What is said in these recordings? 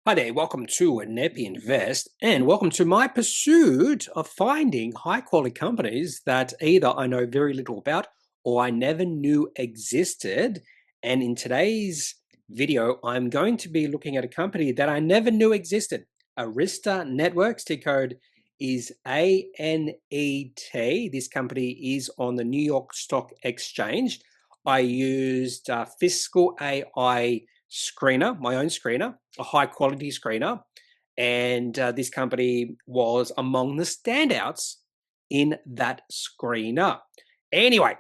Hi there, welcome to Kneppy Invest, and welcome to my pursuit of finding high quality companies that either I know very little about or I never knew existed. And in today's video, I'm going to be looking at a company that I never knew existed. Arista Networks, ticker code is ANET. This company is on the New York Stock Exchange. I used Fiscal AI screener, my own screener, a high quality screener. And this company was among the standouts in that screener. Anyway,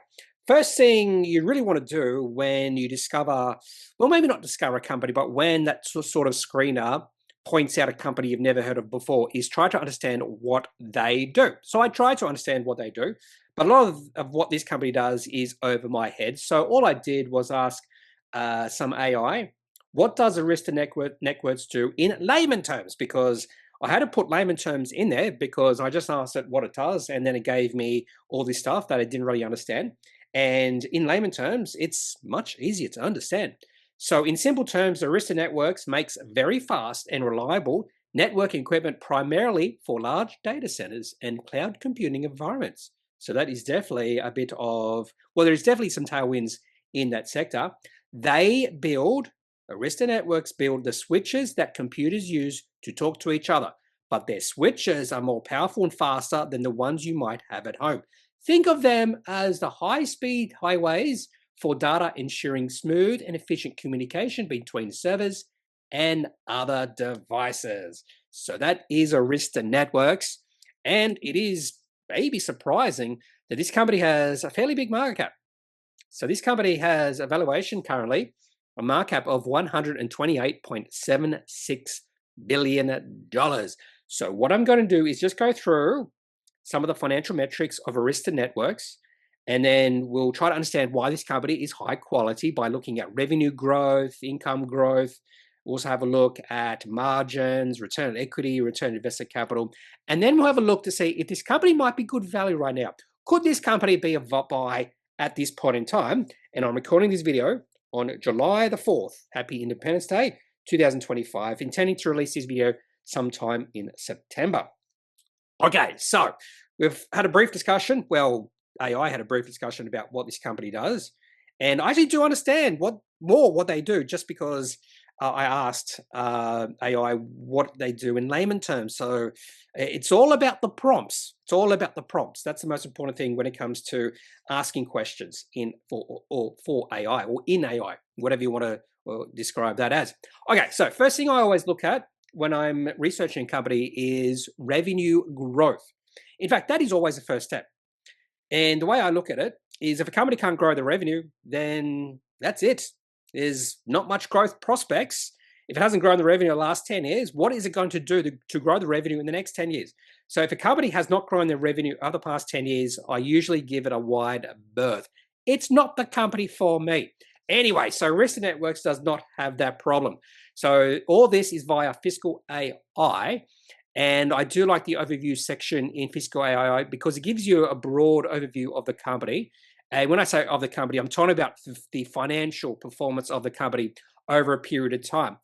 first thing you really want to do when you discover, well, maybe not discover a company, but when that sort of screener points out a company you've never heard of before, is try to understand what they do. So I try to understand what they do, but a lot of what this company does is over my head. So all I did was ask some AI, what does Arista Networks do in layman terms? Because I had to put layman terms in there because I just asked it what it does, and then it gave me all this stuff that I didn't really understand. And in layman terms, it's much easier to understand. So, in simple terms, Arista Networks makes very fast and reliable networking equipment primarily for large data centers and cloud computing environments. So, that is definitely a bit of, well, there's definitely some tailwinds in that sector. Arista Networks build the switches that computers use to talk to each other, but their switches are more powerful and faster than the ones you might have at home. Think of them as the high-speed highways for data, ensuring smooth and efficient communication between servers and other devices. So that is Arista Networks, and it is maybe surprising that this company has a fairly big market cap. So this company has a valuation currently, a market cap of $128.76 billion. So what I'm going to do is just go through some of the financial metrics of Arista Networks, and then we'll try to understand why this company is high quality by looking at revenue growth, income growth. We'll also have a look at margins, return on equity, return on invested capital, and then we'll have a look to see if this company might be good value right now. Could this company be a buy at this point in time? And I'm recording this video on July the 4th. Happy Independence Day 2025, intending to release this video sometime in September. Okay, so we've had a brief discussion. Well, AI had a brief discussion about what this company does. And I actually do understand what they do, just because I asked AI what they do in layman terms. So it's all about the prompts. It's all about the prompts. That's the most important thing when it comes to asking questions in for AI or in AI, whatever you want to describe that as. Okay, so first thing I always look at when I'm researching a company is revenue growth. In fact, that is always the first step. And the way I look at it is if a company can't grow the revenue, then that's it. There's not much growth prospects. If it hasn't grown the revenue in the last 10 years, what is it going to do to grow the revenue in the next 10 years? So if a company has not grown their revenue over the past 10 years, I usually give it a wide berth. It's not the company for me. Anyway, so Arista Networks does not have that problem. So all this is via Fiscal AI. And I do like the overview section in Fiscal AI because it gives you a broad overview of the company. And when I say of the company, I'm talking about the financial performance of the company over a period of time.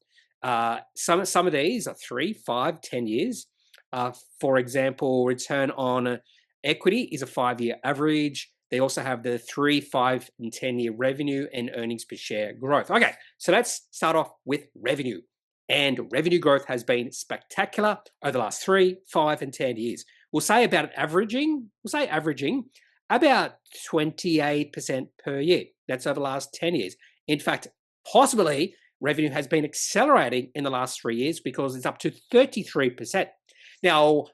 Some of these are 3, 5, 10 years. For example, return on equity is a 5-year average. They also have the 3, 5, and 10-year revenue and earnings per share growth. Okay, so let's start off with revenue. And revenue growth has been spectacular over the last 3, 5, and 10 years. We'll say averaging about 28% per year. That's over the last 10 years. In fact, possibly revenue has been accelerating in the last 3 years because it's up to 33%. Now,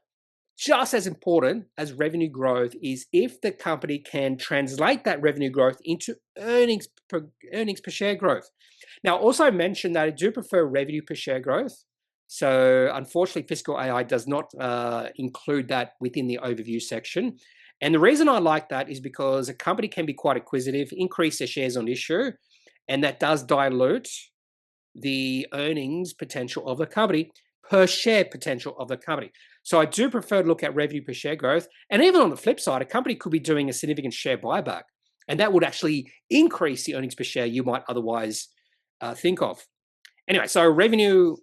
just as important as revenue growth is if the company can translate that revenue growth into earnings per share growth. Now, also mention that I do prefer revenue per share growth. So unfortunately, Fiscal AI does not include that within the overview section. And the reason I like that is because a company can be quite acquisitive, increase their shares on issue, and that does dilute the earnings potential of the company, per share potential of the company. So I do prefer to look at revenue per share growth. And even on the flip side, a company could be doing a significant share buyback, and that would actually increase the earnings per share you might otherwise think of. Anyway, so revenue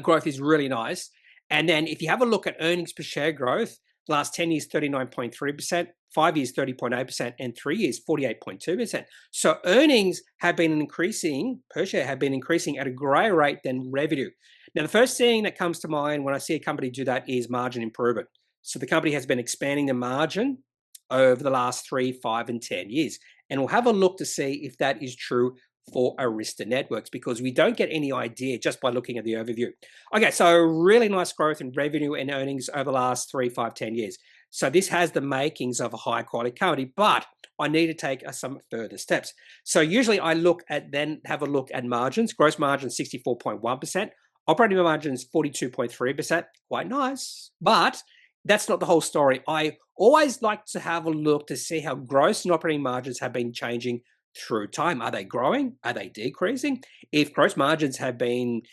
growth is really nice. And then if you have a look at earnings per share growth, the last 10 years, 39.3%, 5 years, 30.8%, and 3 years, 48.2%. So earnings have been increasing, per share have been increasing at a greater rate than revenue. Now, the first thing that comes to mind when I see a company do that is margin improvement. So the company has been expanding the margin over the last 3, 5, and 10 years. And we'll have a look to see if that is true for Arista Networks, because we don't get any idea just by looking at the overview. Okay, so really nice growth in revenue and earnings over the last 3, 5, 10 years. So this has the makings of a high quality company, but I need to take some further steps. So usually I have a look at margins. Gross margin 64.1%, operating margins 42.3%, quite nice, but that's not the whole story. I always like to have a look to see how gross and operating margins have been changing through time. Are they growing? Are they decreasing? If gross margins have been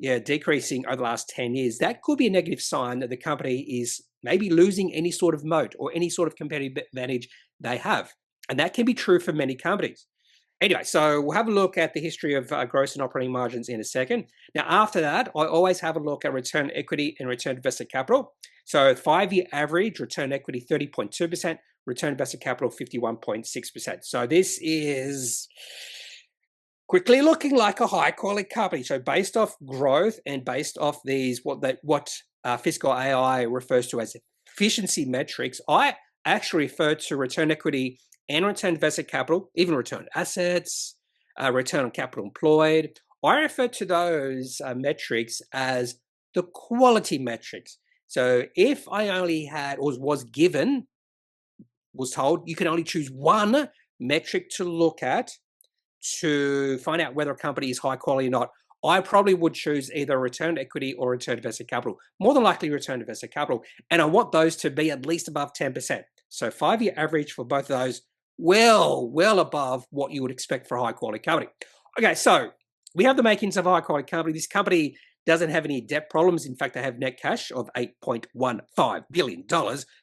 decreasing over the last 10 years, that could be a negative sign that the company is maybe losing any sort of moat or any sort of competitive advantage they have. And that can be true for many companies. Anyway, so we'll have a look at the history of gross and operating margins in a second. Now, after that, I always have a look at return on equity and return on invested capital. So 5-year average, return on equity 30.2%, return on invested capital 51.6%. So this is quickly looking like a high quality company. So based off growth and based off these, what Fiscal AI refers to as efficiency metrics, I actually refer to return equity and return invested capital, even return assets, return on capital employed. I refer to those metrics as the quality metrics. So if I only had or was told you can only choose one metric to look at to find out whether a company is high quality or not, I probably would choose either return to equity or return to invested capital. More than likely return to invested capital. And I want those to be at least above 10%. So 5-year average for both of those, well above what you would expect for a high quality company. Okay, so we have the makings of a high quality company. This company doesn't have any debt problems. In fact, they have net cash of $8.15 billion.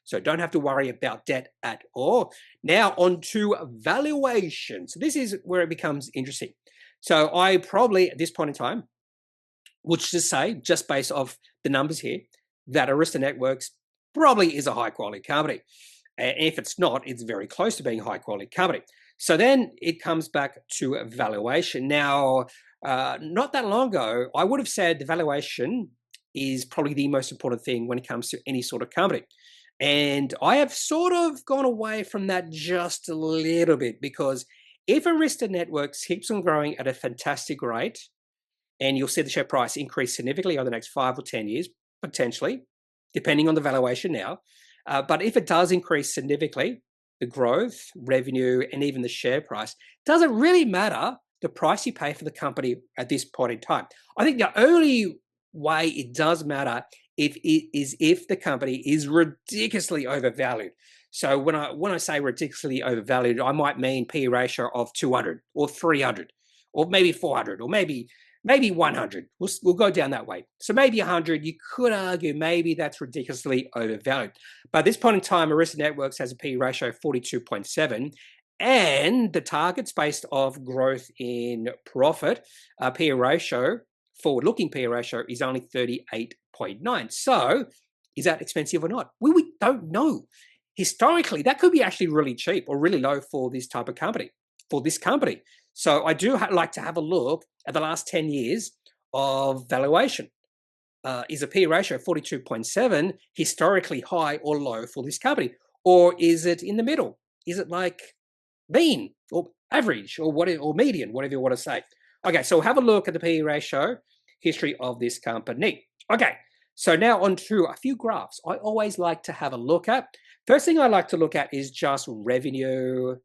So don't have to worry about debt at all. Now on to valuation. So this is where it becomes interesting. So I probably, at this point in time, would just say, just based off the numbers here, that Arista Networks probably is a high quality company. And if it's not, it's very close to being a high quality company. So then it comes back to valuation. Now, not that long ago, I would have said the valuation is probably the most important thing when it comes to any sort of company. And I have sort of gone away from that just a little bit, because if Arista Networks keeps on growing at a fantastic rate, and you'll see the share price increase significantly over the next 5 or 10 years, potentially, depending on the valuation now. But if it does increase significantly, the growth, revenue, and even the share price, doesn't really matter the price you pay for the company at this point in time. I think the only way it does matter if the company is ridiculously overvalued. So when I say ridiculously overvalued, I might mean P/E ratio of 200 or 300 or maybe 400 or maybe 100. We'll go down that way. So maybe 100, you could argue maybe that's ridiculously overvalued. But at this point in time, Arista Networks has a P/E ratio of 42.7, and the targets based off growth in profit, P/E ratio, forward-looking P/E ratio is only 38.9. So is that expensive or not? We don't know. Historically, that could be actually really cheap or really low for this type of company, for this company. So I do like to have a look at the last 10 years of valuation. Is a P/E ratio 42.7 historically high or low for this company? Or is it in the middle? Is it like mean or average or whatever, or median, whatever you want to say? Okay, so have a look at the P/E ratio history of this company. Okay, so now on to a few graphs I always like to have a look at. First thing I like to look at is just revenue.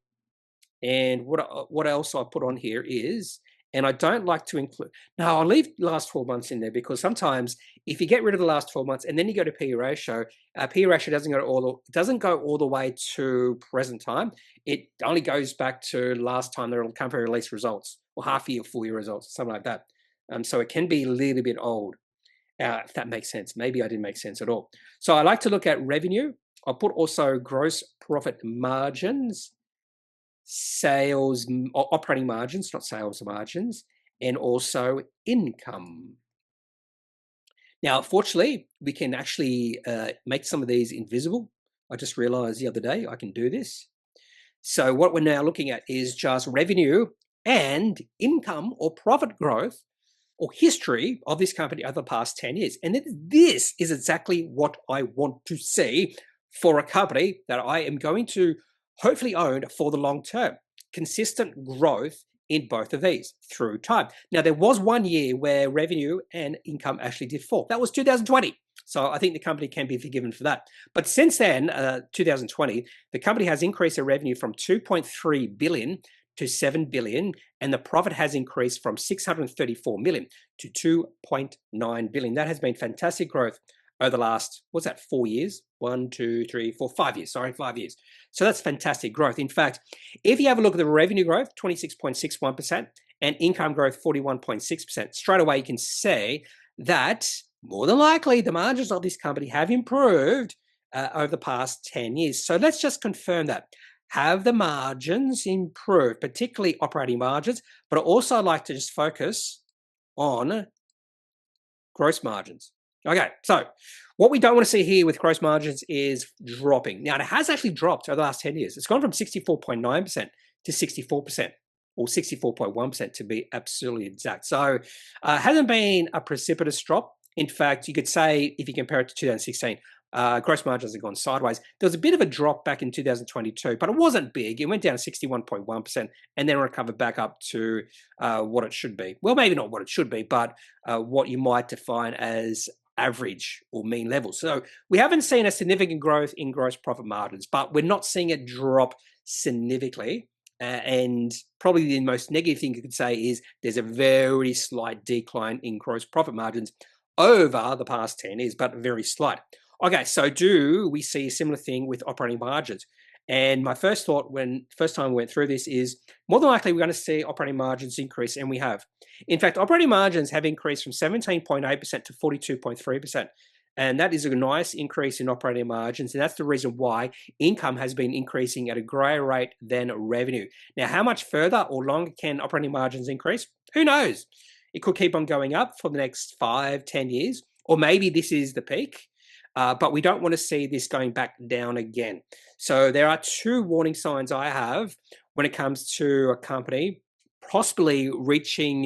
And what else I put on here is, and I don't like to include, now I'll leave last 12 months in there, because sometimes if you get rid of the last 12 months and then you go to P/E ratio, P/E ratio doesn't go all the way to present time. It only goes back to last time the company released results, or half year, full year results, something like that. So it can be a little bit old, if that makes sense. Maybe I didn't make sense at all. So I like to look at revenue. I'll put also gross profit margins, sales or operating margins, not sales margins, and also income. Now, fortunately, we can actually make some of these invisible. I just realized the other day I can do this. So what we're now looking at is just revenue and income or profit growth or history of this company over the past 10 years. And this is exactly what I want to see for a company that I am going to hopefully own for the long term. Consistent growth in both of these through time. Now, there was one year where revenue and income actually did fall. That was 2020. So I think the company can be forgiven for that. But since then, 2020, the company has increased their revenue from 2.3 billion to 7 billion, and the profit has increased from 634 million to 2.9 billion. That has been fantastic growth over the last, what's that, 4 years? 1, 2, 3, 4, 5 years. Sorry, 5 years. So that's fantastic growth. In fact, if you have a look at the revenue growth, 26.61%, and income growth, 41.6%, straight away you can say that more than likely the margins of this company have improved over the past 10 years. So let's just confirm that. Have the margins improved, particularly operating margins, but I also like to just focus on gross margins. Okay, so what we don't want to see here with gross margins is dropping. Now, it has actually dropped over the last 10 years. It's gone from 64.9% to 64%, or 64.1% to be absolutely exact. So it hasn't been a precipitous drop. In fact, you could say, if you compare it to 2016, gross margins have gone sideways. There was a bit of a drop back in 2022, but it wasn't big. It went down to 61.1% and then recovered back up to what it should be. Well, maybe not what it should be, but what you might define as average or mean levels. So we haven't seen a significant growth in gross profit margins, but we're not seeing it drop significantly. And probably the most negative thing you could say is there's a very slight decline in gross profit margins over the past 10 years, but very slight. Okay, so do we see a similar thing with operating margins? And my first thought first time we went through this is more than likely we're going to see operating margins increase, and we have. In fact, operating margins have increased from 17.8% to 42.3%. And that is a nice increase in operating margins. And that's the reason why income has been increasing at a greater rate than revenue. Now, how much further or longer can operating margins increase? Who knows? It could keep on going up for the next 5, 10 years, or maybe this is the peak. But we don't want to see this going back down again. So there are two warning signs I have when it comes to a company possibly reaching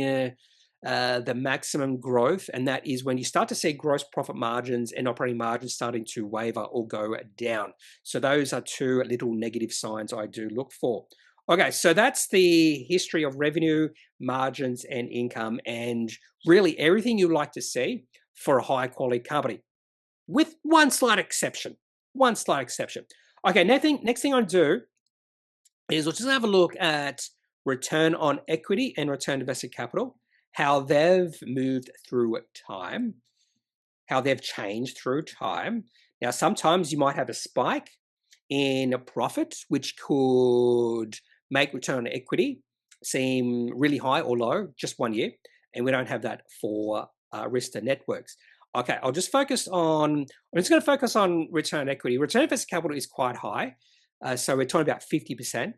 the maximum growth, and that is when you start to see gross profit margins and operating margins starting to waver or go down. So those are two little negative signs I do look for. Okay, so that's the history of revenue, margins, and income, and really everything you like to see for a high quality company, with one slight exception. One slight exception. Okay, next thing I'll do is we'll just have a look at return on equity and return on invested capital, how they've moved through time, how they've changed through time. Now, sometimes you might have a spike in a profit, which could make return on equity seem really high or low just 1 year, and we don't have that for Arista networks. Okay, I'm just going to focus on return on equity. Return on invested capital is quite high. So we're talking about 50%.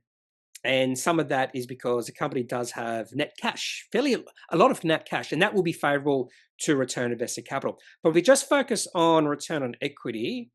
And some of that is because the company does have net cash, a lot of net cash, and that will be favorable to return on invested capital. But if we just focus on return on equity,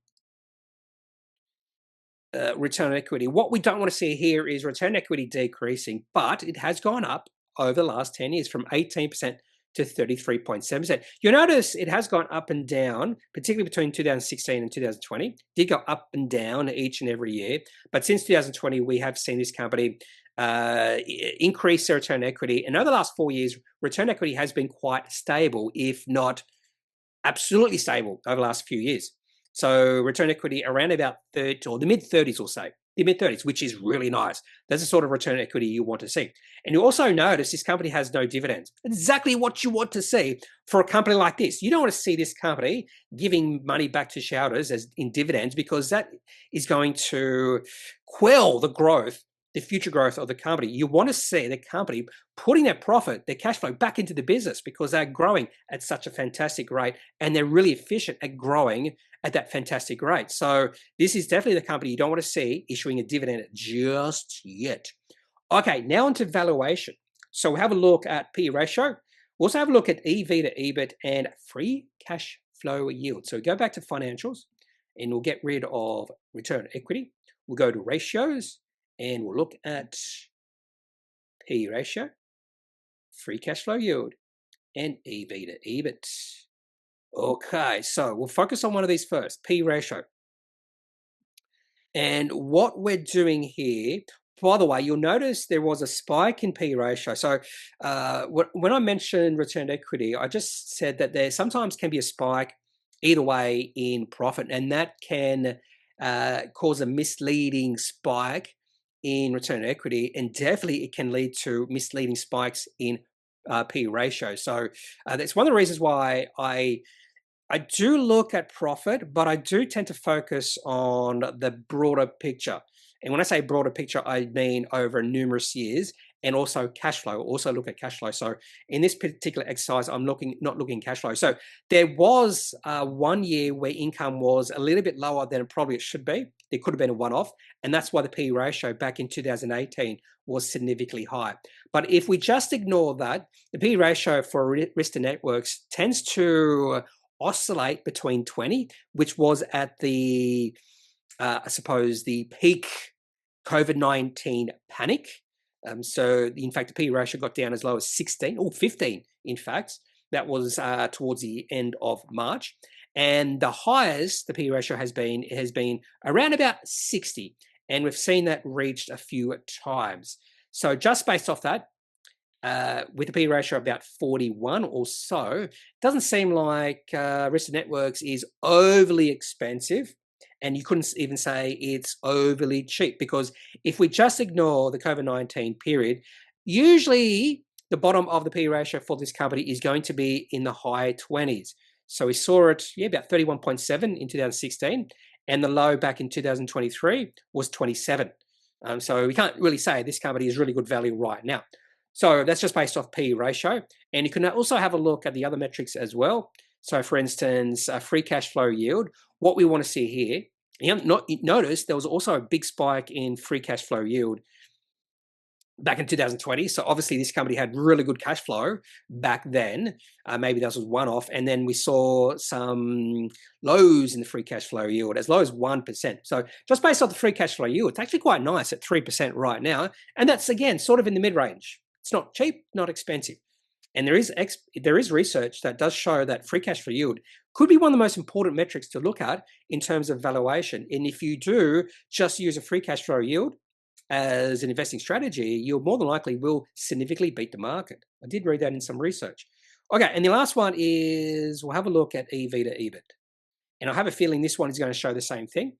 what we don't want to see here is return on equity decreasing, but it has gone up over the last 10 years from 18% to 33.7%. You'll notice it has gone up and down, particularly between 2016 and 2020. It did go up and down each and every year. But since 2020, we have seen this company increase their return on equity. And over the last 4 years, return on equity has been quite stable, if not absolutely stable over the last few years. So return on equity around about 30 or the mid-30s, we'll say. The mid-30s, which is really nice. That's the sort of return on equity you want to see. And you also notice this company has no dividends. Exactly what you want to see for a company like this. You don't want to see this company giving money back to shareholders as in dividends, because that is going to quell the growth, the future growth of the company. You want to see the company putting their profit, their cash flow back into the business, because they're growing at such a fantastic rate and they're really efficient at growing at that fantastic rate. So this is definitely the company you don't want to see issuing a dividend just yet. Okay, now onto valuation. So we'll have a look at PE ratio. We'll also have a look at EV to EBIT and free cash flow yield. So go back to financials and we'll get rid of return on equity. We'll go to ratios and we'll look at P ratio, free cash flow yield, and EV to EBIT. Okay, so we'll focus on one of these first, P ratio. And what we're doing here, by the way, you'll notice there was a spike in P ratio. So when I mentioned return equity, I just said that there sometimes can be a spike either way in profit, and that can cause a misleading spike in return equity, and definitely it can lead to misleading spikes in P ratio. So that's one of the reasons why I do look at profit, but I do tend to focus on the broader picture. And when I say broader picture, I mean over numerous years, and also cash flow. Also look at cash flow. So in this particular exercise, I'm not looking cash flow. So there was 1 year where income was a little bit lower than probably it should be. It could have been a one-off, and that's why the P ratio back in 2018 was significantly high. But if we just ignore that, the P ratio for Arista networks tends to oscillate between 20, which was at the, I suppose, the peak COVID-19 panic. So in fact, the P ratio got down as low as 16 or 15, in fact. That was towards the end of March. And the highest the P ratio has been around about 60. And we've seen that reached a few times. So just based off that, with a P ratio of about 41 or so, it doesn't seem like Arista Networks is overly expensive, and you couldn't even say it's overly cheap, because if we just ignore the COVID-19 period, usually the bottom of the P ratio for this company is going to be in the high 20s. So we saw it, about 31.7 in 2016, and the low back in 2023 was 27. So we can't really say this company is really good value right now. So that's just based off P ratio. And you can also have a look at the other metrics as well. So for instance, free cash flow yield. What we want to see here, notice there was also a big spike in free cash flow yield back in 2020. So obviously this company had really good cash flow back then. Maybe that was one-off. And then we saw some lows in the free cash flow yield, as low as 1%. So just based off the free cash flow yield, it's actually quite nice at 3% right now. And that's, again, sort of in the mid-range. It's not cheap, not expensive. And there is research that does show that free cash flow yield could be one of the most important metrics to look at in terms of valuation. And if you do just use a free cash flow yield as an investing strategy, you more than likely will significantly beat the market. I did read that in some research. Okay, and the last one is, we'll have a look at EV to EBIT. And I have a feeling this one is going to show the same thing.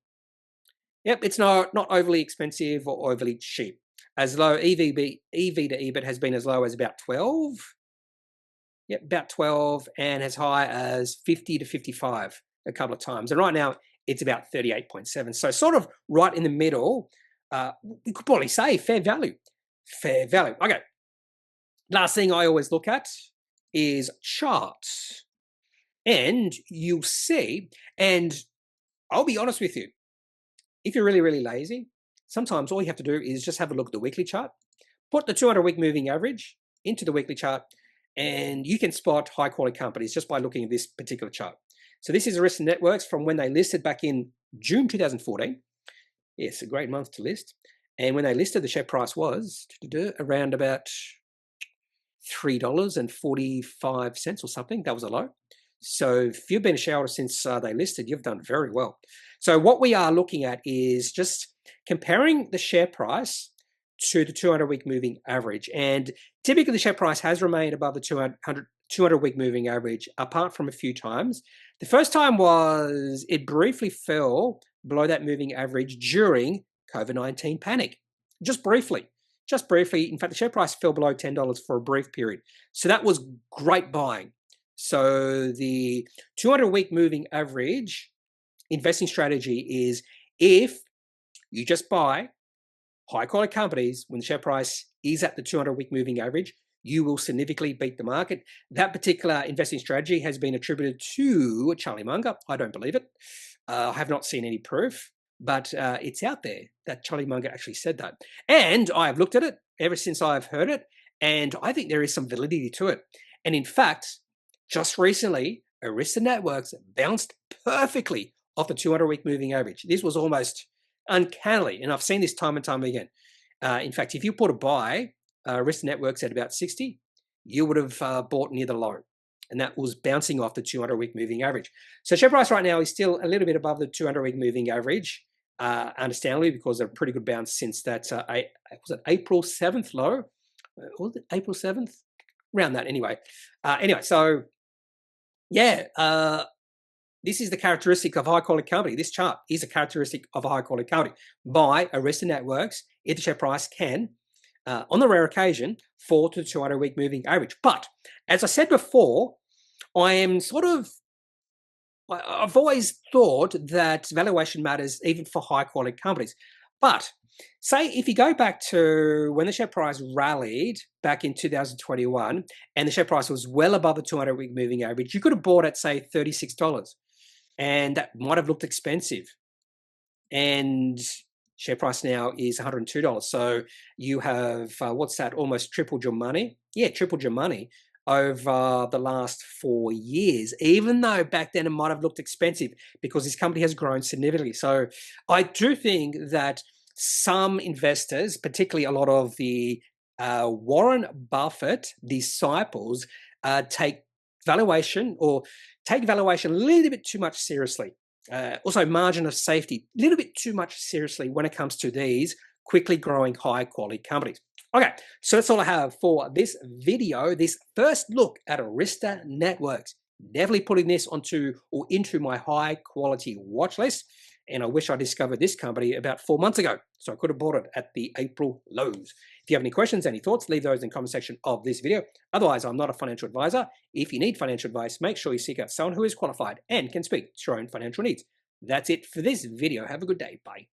Yep, it's not overly expensive or overly cheap. As low, EV to EBIT has been as low as about 12. Yep, about 12, and as high as 50 to 55 a couple of times. And right now, it's about 38.7. So sort of right in the middle. We could probably say fair value. Fair value. Okay. Last thing I always look at is charts. And you'll see, and I'll be honest with you, if you're really, really lazy, sometimes all you have to do is just have a look at the weekly chart, put the 200-week moving average into the weekly chart, and you can spot high-quality companies just by looking at this particular chart. So this is Arista Networks from when they listed back in June 2014. Yes, a great month to list. And when they listed, the share price was around about $3.45 or something. That was a low. So if you've been a shareholder since they listed, you've done very well. So what we are looking at is just comparing the share price to the 200-week moving average. And typically the share price has remained above the 200-week moving average, apart from a few times. The first time was it briefly fell below that moving average during COVID-19 panic. Just briefly. In fact, the share price fell below $10 for a brief period. So that was great buying. So the 200-week moving average investing strategy is, if you just buy high-quality companies when the share price is at the 200-week moving average, you will significantly beat the market. That particular investing strategy has been attributed to Charlie Munger. I don't believe it. I have not seen any proof, but it's out there that Charlie Munger actually said that. And I've looked at it ever since I've heard it, and I think there is some validity to it. And in fact, just recently, Arista Networks bounced perfectly off the 200-week moving average. This was almost uncannily, and I've seen this time and time again. In fact, if you put a buy Arista Networks at about 60, you would have bought near the low, and that was bouncing off the 200-week moving average. So share price right now is still a little bit above the 200-week moving average, understandably, because of a pretty good bounce since that was it April 7th low? Was it April 7th? Around that anyway. So yeah, this is the characteristic of a high-quality company. This chart is a characteristic of a high-quality company. Buy Arista Networks if the share price can, on the rare occasion, fall to the 200-week moving average. But as I said before, I've always thought that valuation matters even for high-quality companies. But say if you go back to when the share price rallied back in 2021 and the share price was well above the 200-week moving average, you could have bought at, say, $36. And that might have looked expensive. And share price now is $102. So you have, what's that, almost tripled your money? Yeah, tripled your money over the last 4 years, even though back then it might have looked expensive because this company has grown significantly. So I do think that some investors, particularly a lot of the Warren Buffett disciples, take valuation a little bit too much seriously. Also, margin of safety, a little bit too much seriously when it comes to these quickly growing high quality companies. Okay, so that's all I have for this video, this first look at Arista Networks. Definitely putting this into my high quality watch list. And I wish I discovered this company about 4 months ago, so I could have bought it at the April lows. If you have any questions, any thoughts, leave those in the comment section of this video. Otherwise, I'm not a financial advisor. If you need financial advice, make sure you seek out someone who is qualified and can speak to your own financial needs. That's it for this video. Have a good day. Bye.